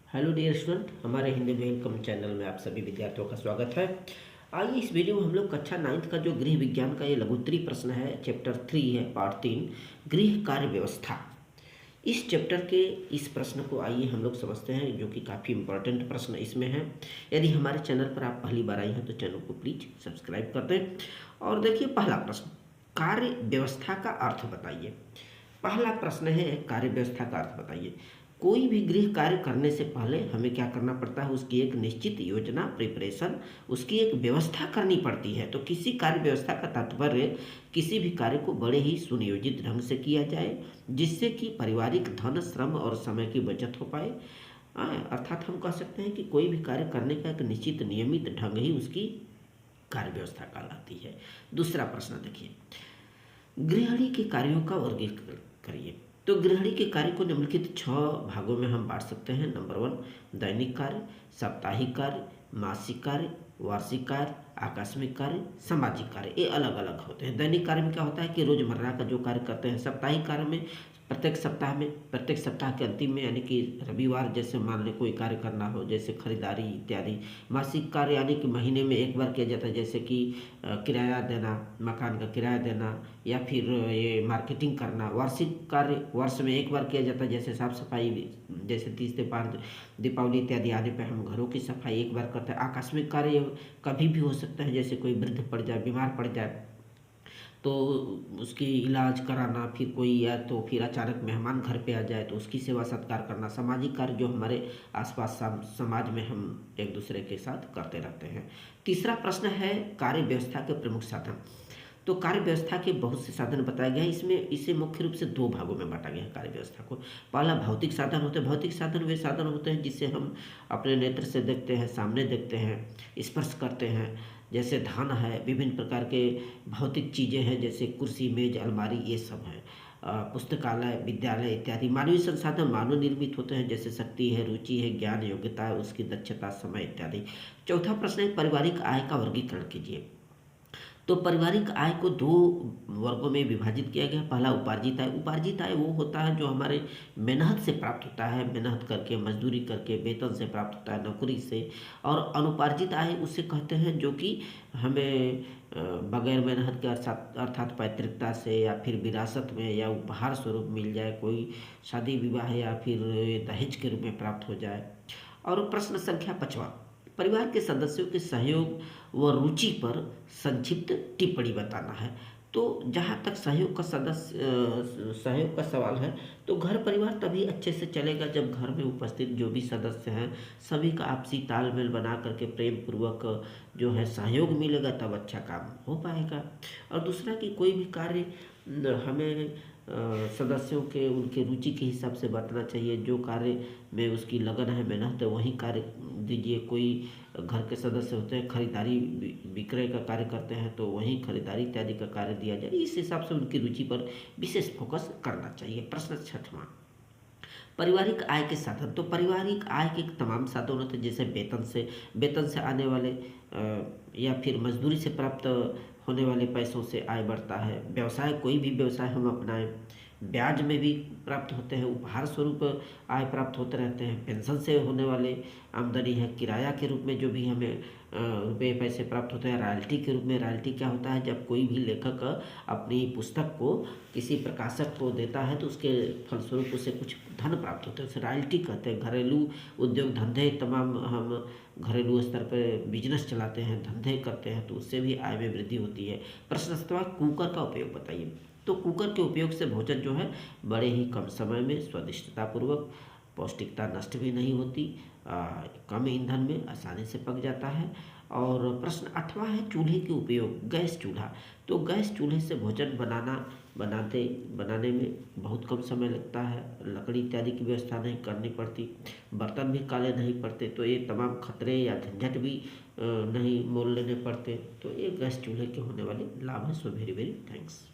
Hello dear student, हमारे Hindi welcome channel में आप सभी विद्यार्थियों का स्वागत है। आइए इस वीडियो में हम लोग कक्षा 9th का जो गृह विज्ञान का ये लघुत्तरीय प्रश्न है, चैप्टर 3 है, पार्ट 3, गृह कार्य व्यवस्था। इस चैप्टर के इस प्रश्न को आइए हम लोग समझते हैं, जो कि काफ़ी इंपॉर्टेंट प्रश्न इसमें है। यदि हमारे चैनल पर आप पहली बार आई हैं तो चैनल को प्लीज़ सब्सक्राइब कर दें। और देखिए पहला प्रश्न, कार्य व्यवस्था का अर्थ बताइए। पहला प्रश्न है, कार्य व्यवस्था का अर्थ बताइए। कोई भी गृह कार्य करने से पहले हमें क्या करना पड़ता है, उसकी एक निश्चित योजना, प्रिपरेशन, उसकी एक व्यवस्था करनी पड़ती है। तो किसी कार्य व्यवस्था का तात्पर्य किसी भी कार्य को बड़े ही सुनियोजित ढंग से किया जाए, जिससे कि पारिवारिक धन, श्रम और समय की बचत हो पाए। अर्थात हम कह सकते हैं कि कोई भी कार्य करने का एक निश्चित नियमित ढंग ही उसकी कार्य व्यवस्था कहलाती है। दूसरा प्रश्न देखिए, गृहिणी के कार्यों का वर्गीकरण करिए। तो गृहिणी के कार्य को निम्नलिखित 6 भागों में हम बांट सकते हैं। नंबर 1, दैनिक कार्य, साप्ताहिक कार्य, मासिक कार्य, वार्षिक कार्य, आकस्मिक कार्य, सामाजिक कार्य। ये अलग अलग होते हैं। दैनिक कार्य में क्या होता है कि रोजमर्रा का जो कार्य करते हैं। साप्ताहिक कार्य में प्रत्येक सप्ताह के अंतिम में, यानी कि रविवार जैसे मान लें कोई कार्य करना हो, जैसे खरीदारी इत्यादि। मासिक कार्य यानी कि महीने में एक बार किया जाता है, जैसे कि किराया देना, मकान का किराया देना, या फिर ये मार्केटिंग करना। वार्षिक कार्य वर्ष में एक बार किया जाता है, जैसे साफ सफाई, जैसे 30 त्योहार, दीपावली इत्यादि आने पे हम घरों की सफाई एक बार करते हैं। आकस्मिक कार्य कभी भी हो सकता है, जैसे कोई वृद्ध पड़ जाए, बीमार पड़ जाए तो उसकी इलाज कराना, फिर कोई या तो फिर अचानक मेहमान घर पे आ जाए तो उसकी सेवा सत्कार करना। सामाजिक कार्य जो हमारे आसपास समाज में हम एक दूसरे के साथ करते रहते हैं। तीसरा प्रश्न है, कार्य व्यवस्था के प्रमुख साधन। तो कार्य व्यवस्था के बहुत से साधन बताए गए हैं। इसमें इसे मुख्य रूप से 2 भागों में बांटा गया है कार्य व्यवस्था को। पहला भौतिक साधन होते हैं। भौतिक साधन वे साधन होते हैं जिसे हम अपने नेत्र से देखते हैं, सामने देखते हैं, स्पर्श करते हैं। जैसे धन है, विभिन्न प्रकार के भौतिक चीज़ें हैं, जैसे कुर्सी, मेज, अलमारी, ये सब है। पुस्तकालय, विद्यालय इत्यादि। मानवीय संसाधन मानव निर्मित होते हैं, जैसे शक्ति है, रुचि है, ज्ञान, योग्यता है, उसकी दक्षता, समय इत्यादि। चौथा प्रश्न है, पारिवारिक आय का वर्गीकरण कीजिए। तो पारिवारिक आय को 2 वर्गों में विभाजित किया गया। पहला उपार्जित आय। उपार्जित आय वो होता है जो हमारे मेहनत से प्राप्त होता है, मेहनत करके, मजदूरी करके, वेतन से प्राप्त होता है, नौकरी से। और अनुपार्जित आय उसे कहते हैं जो कि हमें बगैर मेहनत के, अर्थात पैतृकता से या फिर विरासत में या उपहार स्वरूप मिल जाए, कोई शादी विवाह या फिर दहेज के रूप में प्राप्त हो जाए। और प्रश्न संख्या 5वां, परिवार के सदस्यों के सहयोग व रुचि पर संक्षिप्त टिप्पणी बताना है। तो जहाँ तक सहयोग का सवाल है, तो घर परिवार तभी अच्छे से चलेगा जब घर में उपस्थित जो भी सदस्य हैं सभी का आपसी तालमेल बना करके प्रेम पूर्वक जो है सहयोग मिलेगा, तब अच्छा काम हो पाएगा। और दूसरा कि कोई भी कार्य हमें सदस्यों के उनके रुचि के हिसाब से बांटना चाहिए। जो कार्य में उसकी लगन है, मेहनत है, वही कार्य दीजिए। कोई घर के सदस्य होते हैं खरीदारी विक्रय का कार्य करते हैं, तो वहीं खरीदारी इत्यादि का कार्य दिया जाए। इस हिसाब से उनकी रुचि पर विशेष फोकस करना चाहिए। प्रश्न 6वां, पारिवारिक आय के साधन। तो पारिवारिक आय के तमाम साधन होते हैं, जैसे वेतन से आने वाले या फिर मजदूरी से प्राप्त होने वाले पैसों से आय बढ़ता है। व्यवसाय, कोई भी व्यवसाय हम अपनाएं, ब्याज में भी प्राप्त होते हैं, उपहार स्वरूप आय प्राप्त होते रहते हैं। पेंशन से होने वाले आमदनी है, किराया के रूप में जो भी हमें रुपये पैसे प्राप्त होते हैं। रॉयल्टी के रूप में, रॉयल्टी क्या होता है, जब कोई भी लेखक अपनी पुस्तक को किसी प्रकाशक को देता है तो उसके फलस्वरूप उसे कुछ धन प्राप्त होते हैं, उसे रॉयल्टी कहते हैं। घरेलू उद्योग धंधे, तमाम हम घरेलू स्तर पर बिजनेस चलाते हैं, धंधे करते हैं, तो उससे भी आय में वृद्धि होती है। प्रश्न 7वां, कुकर का उपयोग बताइए। तो कुकर के उपयोग से भोजन जो है बड़े ही कम समय में स्वादिष्टतापूर्वक, पौष्टिकता नष्ट भी नहीं होती, कम ईंधन में आसानी से पक जाता है। और प्रश्न 8वां है, चूल्हे के उपयोग। गैस चूल्हा। तो गैस चूल्हे से भोजन बनाने में बहुत कम समय लगता है, लकड़ी इत्यादि की व्यवस्था नहीं करनी पड़ती, बर्तन भी काले नहीं पड़ते, तो ये तमाम खतरे या झंझट भी नहीं मोल लेने पड़ते। तो ये गैस चूल्हे के होने वाले लाभ हैं। So very very thanks.